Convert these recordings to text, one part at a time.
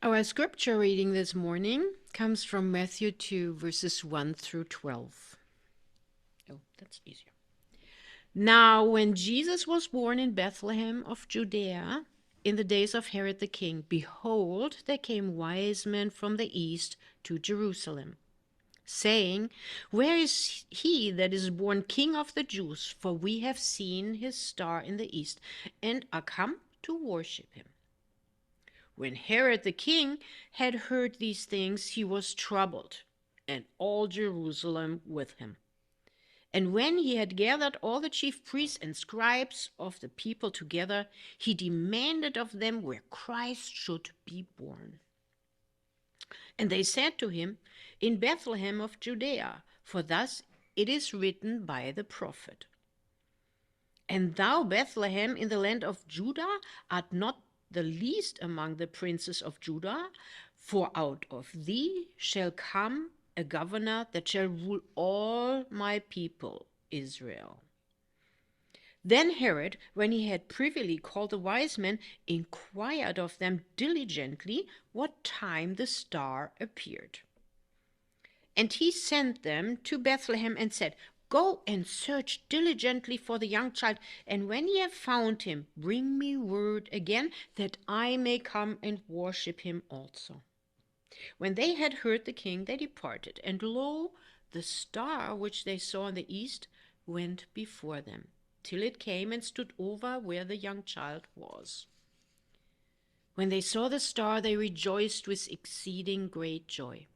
Our scripture reading this morning comes from Matthew 2, verses 1 through 12. Oh, that's easier. Now, when Jesus was born in Bethlehem of Judea, in the days of Herod the king, behold, there came wise men from the east to Jerusalem, saying, Where is he that is born King of the Jews? For we have seen his star in the east, and are come to worship him. When Herod the king had heard these things, he was troubled, and all Jerusalem with him. And when he had gathered all the chief priests and scribes of the people together, he demanded of them where Christ should be born. And they said to him, In Bethlehem of Judea, for thus it is written by the prophet. And thou, Bethlehem, in the land of Judah, art not the least among the princes of Judah, for out of thee shall come a governor that shall rule all my people Israel. Then Herod, when he had privily called the wise men, inquired of them diligently what time the star appeared. And he sent them to Bethlehem and said, Go and search diligently for the young child, and when ye have found him, bring me word again, that I may come and worship him also. When they had heard the king, they departed, and lo, the star which they saw in the east went before them, till it came and stood over where the young child was. When they saw the star, they rejoiced with exceeding great joy.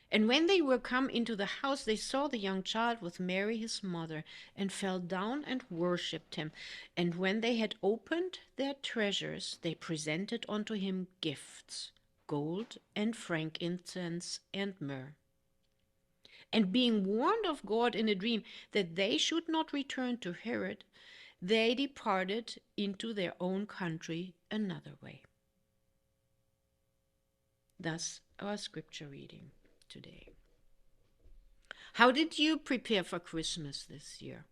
And when they were come into the house, they saw the young child with Mary his mother, and fell down and worshipped him. And when they had opened their treasures, they presented unto him gifts, gold and frankincense and myrrh. And being warned of God in a dream that they should not return to Herod, they departed into their own country another way. Thus our scripture reading today. How did you prepare for Christmas this year?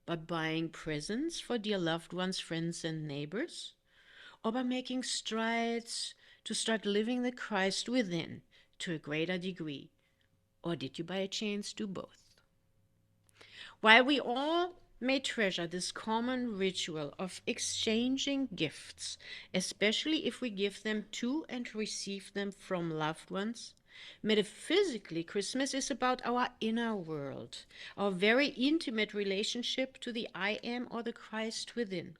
By buying presents for dear loved ones, friends, and neighbors? Or by making strides to start living the Christ within to a greater degree? Or did you by chance do both? While we all may treasure this common ritual of exchanging gifts, especially if we give them to and receive them from loved ones, metaphysically, Christmas is about our inner world, our very intimate relationship to the I am or the Christ within.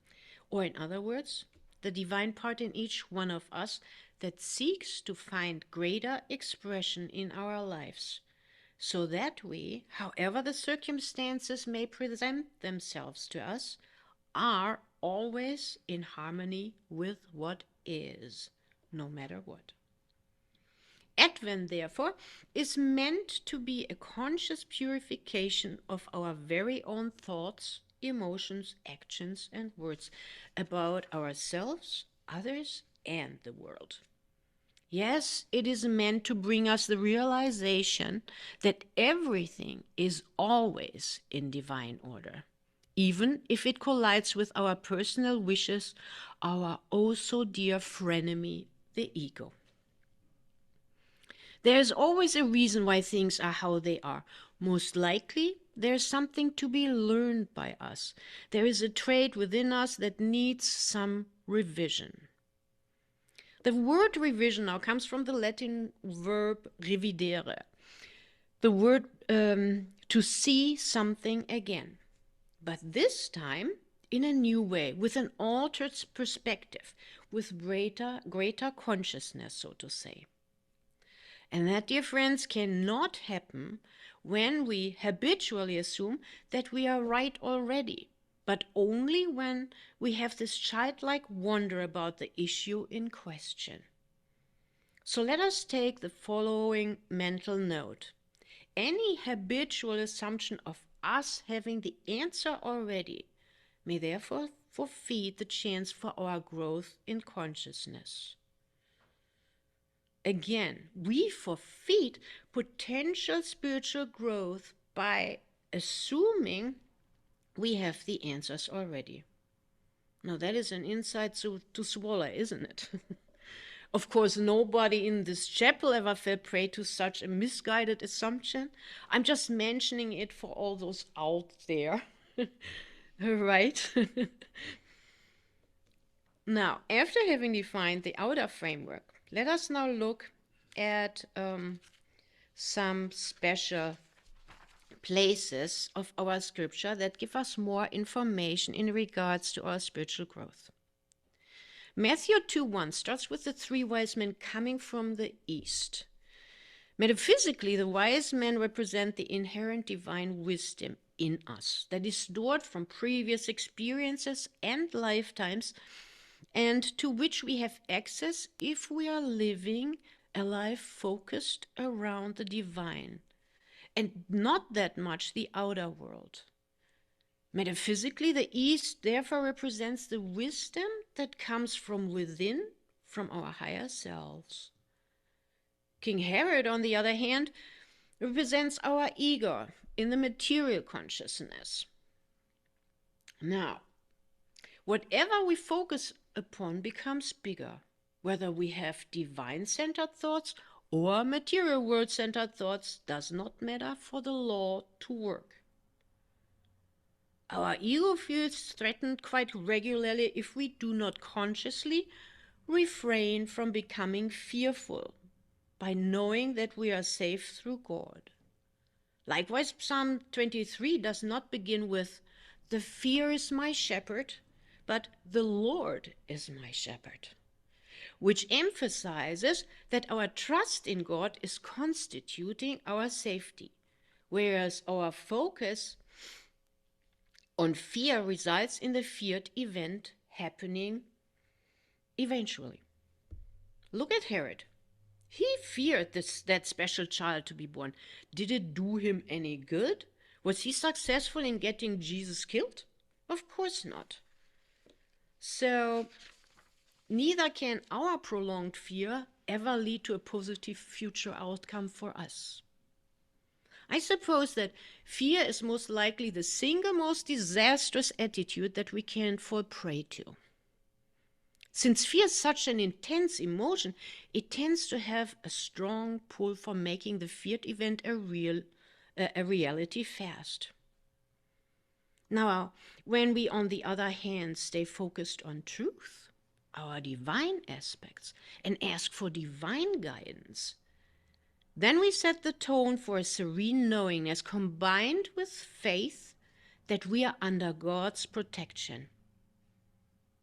Or in other words, the divine part in each one of us that seeks to find greater expression in our lives, so that we, however the circumstances may present themselves to us, are always in harmony with what is, no matter what. Advent, therefore, is meant to be a conscious purification of our very own thoughts, emotions, actions, and words about ourselves, others, and the world. Yes, it is meant to bring us the realization that everything is always in divine order, even if it collides with our personal wishes, our oh so dear frenemy, the ego. There is always a reason why things are how they are. Most likely, there is something to be learned by us. There is a trait within us that needs some revision. The word revision now comes from the Latin verb revidere, the word to see something again, but this time in a new way, with an altered perspective, with greater consciousness, so to say. And that, dear friends, cannot happen when we habitually assume that we are right already, but only when we have this childlike wonder about the issue in question. So let us take the following mental note. Any habitual assumption of us having the answer already may therefore forfeit the chance for our growth in consciousness. Again, we forfeit potential spiritual growth by assuming we have the answers already. Now that is an insight to swallow, isn't it? Of course, nobody in this chapel ever fell prey to such a misguided assumption. I'm just mentioning it for all those out there. Right? Now, after having defined the outer framework, let us now look at some special places of our scripture that give us more information in regards to our spiritual growth. Matthew 2:1 starts with the three wise men coming from the east. Metaphysically, the wise men represent the inherent divine wisdom in us that is stored from previous experiences and lifetimes, and to which we have access if we are living a life focused around the divine and not that much the outer world. Metaphysically, the East therefore represents the wisdom that comes from within, from our higher selves. King Herod, on the other hand, represents our ego in the material consciousness. Now, whatever we focus upon becomes bigger, whether we have divine-centered thoughts or material world-centered thoughts does not matter for the law to work. Our ego feels threatened quite regularly if we do not consciously refrain from becoming fearful by knowing that we are safe through God. Likewise, Psalm 23 does not begin with, "The fear is my shepherd," but "the Lord is my shepherd," which emphasizes that our trust in God is constituting our safety, whereas our focus on fear results in the feared event happening eventually. Look at Herod. He feared that special child to be born. Did it do him any good? Was he successful in getting Jesus killed? Of course not. So, neither can our prolonged fear ever lead to a positive future outcome for us. I suppose that fear is most likely the single most disastrous attitude that we can fall prey to. Since fear is such an intense emotion, it tends to have a strong pull for making the feared event a reality fast. Now, when we, on the other hand, stay focused on truth, our divine aspects, and ask for divine guidance, then we set the tone for a serene knowingness combined with faith that we are under God's protection.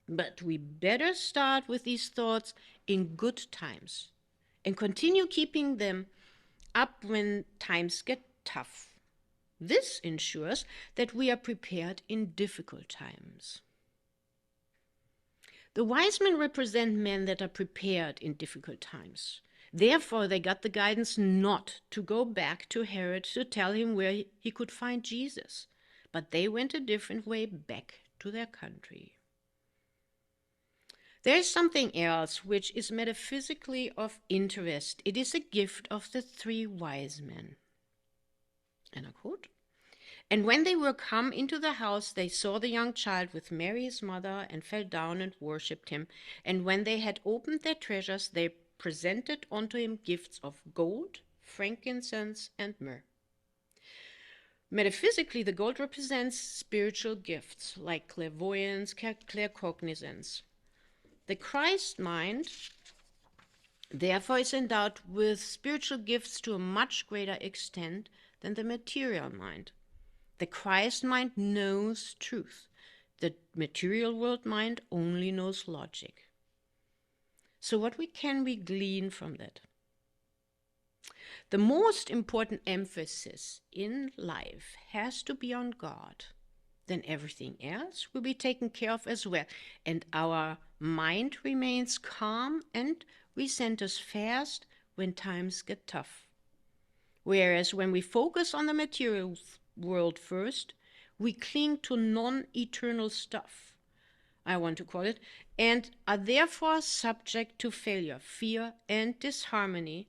But we better start with these thoughts in good times and continue keeping them up when times get tough. This ensures that we are prepared in difficult times. The wise men represent men that are prepared in difficult times. Therefore, they got the guidance not to go back to Herod to tell him where he could find Jesus, but they went a different way back to their country. There is something else which is metaphysically of interest. It is a gift of the three wise men. And I quote, "And when they were come into the house, they saw the young child with Mary his mother, and fell down and worshipped him. And when they had opened their treasures, they presented unto him gifts of gold, frankincense, and myrrh." Metaphysically, the gold represents spiritual gifts like clairvoyance, claircognizance. The Christ mind, therefore, is endowed with spiritual gifts to a much greater extent than the material mind. The Christ mind knows truth. The material world mind only knows logic. So what can we glean from that? The most important emphasis in life has to be on God. Then everything else will be taken care of as well. And our mind remains calm and recenters fast when times get tough. Whereas when we focus on the material world first, we cling to non-eternal stuff, I want to call it, and are therefore subject to failure, fear, and disharmony,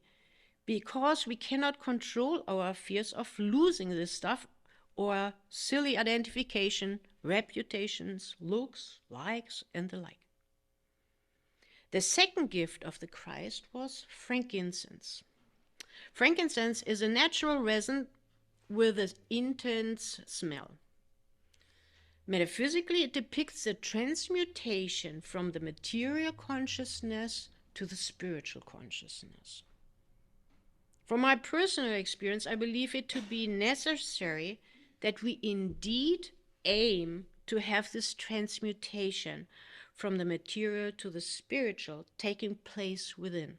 because we cannot control our fears of losing this stuff or silly identification, reputations, looks, likes, and the like. The second gift of the Christ was frankincense. Frankincense is a natural resin with an intense smell. Metaphysically, it depicts the transmutation from the material consciousness to the spiritual consciousness. From my personal experience, I believe it to be necessary that we indeed aim to have this transmutation from the material to the spiritual taking place within.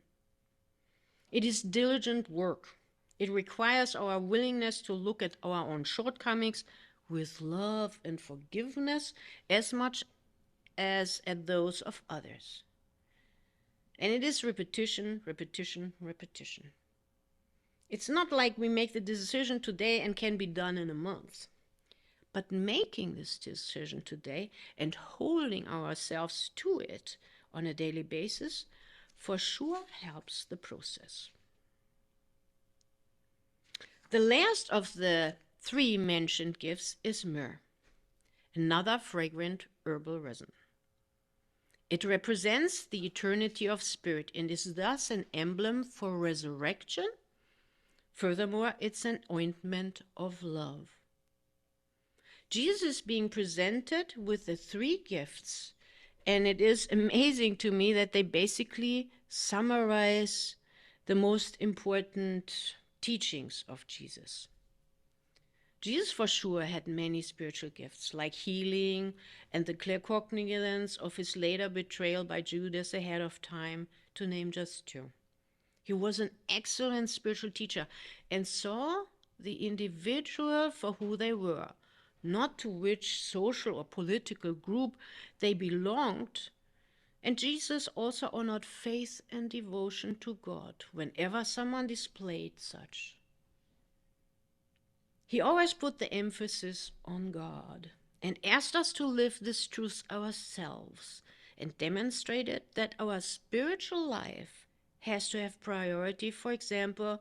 It is diligent work. It requires our willingness to look at our own shortcomings with love and forgiveness as much as at those of others. And it is repetition, repetition, repetition. It's not like we make the decision today and can be done in a month. But making this decision today and holding ourselves to it on a daily basis for sure helps the process. The last of the three mentioned gifts is myrrh, another fragrant herbal resin. It represents the eternity of spirit and is thus an emblem for resurrection. Furthermore, it's an ointment of love. Jesus is being presented with the three gifts, and it is amazing to me that they basically summarize the most important teachings of Jesus. Jesus for sure had many spiritual gifts, like healing and the claircognizance of his later betrayal by Judas ahead of time, to name just two. He was an excellent spiritual teacher and saw the individual for who they were, not to which social or political group they belonged. And Jesus also honored faith and devotion to God whenever someone displayed such. He always put the emphasis on God and asked us to live this truth ourselves and demonstrated that our spiritual life has to have priority, for example,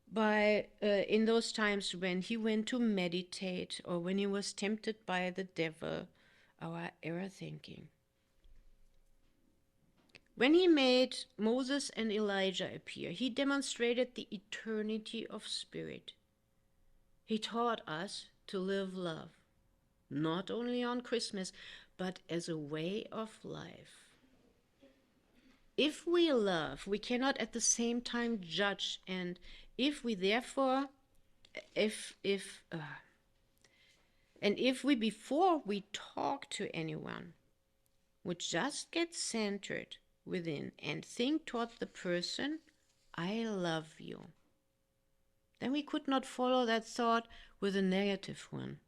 by in those times when he went to meditate or when he was tempted by the devil, our error thinking. When he made Moses and Elijah appear, he demonstrated the eternity of spirit. He taught us to live love, not only on Christmas, but as a way of life. If we love, we cannot at the same time judge, and if we therefore, if we before we talk to anyone, would just get centered within and think toward the person, I love you, then we could not follow that thought with a negative one.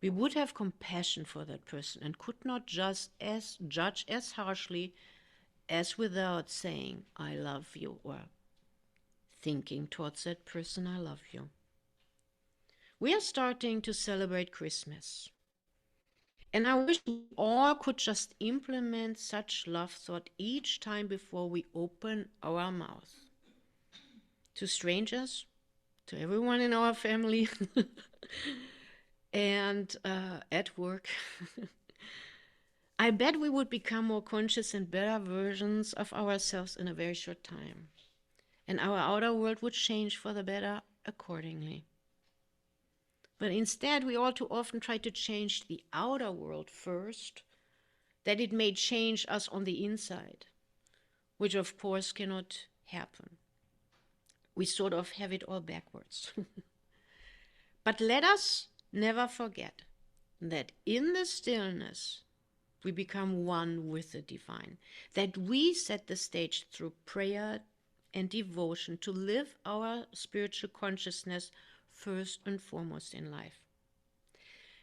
We would have compassion for that person and could not just judge as harshly as without saying, I love you, or thinking towards that person, I love you. We are starting to celebrate Christmas. And I wish we all could just implement such love thought each time before we open our mouth. To strangers, to everyone in our family, and at work. I bet we would become more conscious and better versions of ourselves in a very short time. And our outer world would change for the better accordingly. But instead, we all too often try to change the outer world first, that it may change us on the inside, which of course cannot happen. We sort of have it all backwards. But let us never forget that in the stillness, we become one with the divine, that we set the stage through prayer and devotion to live our spiritual consciousness first and foremost in life.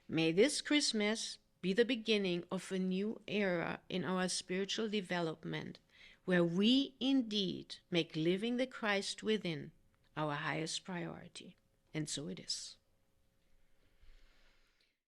May this Christmas be the beginning of a new era in our spiritual development, where we indeed make living the Christ within our highest priority. And so it is.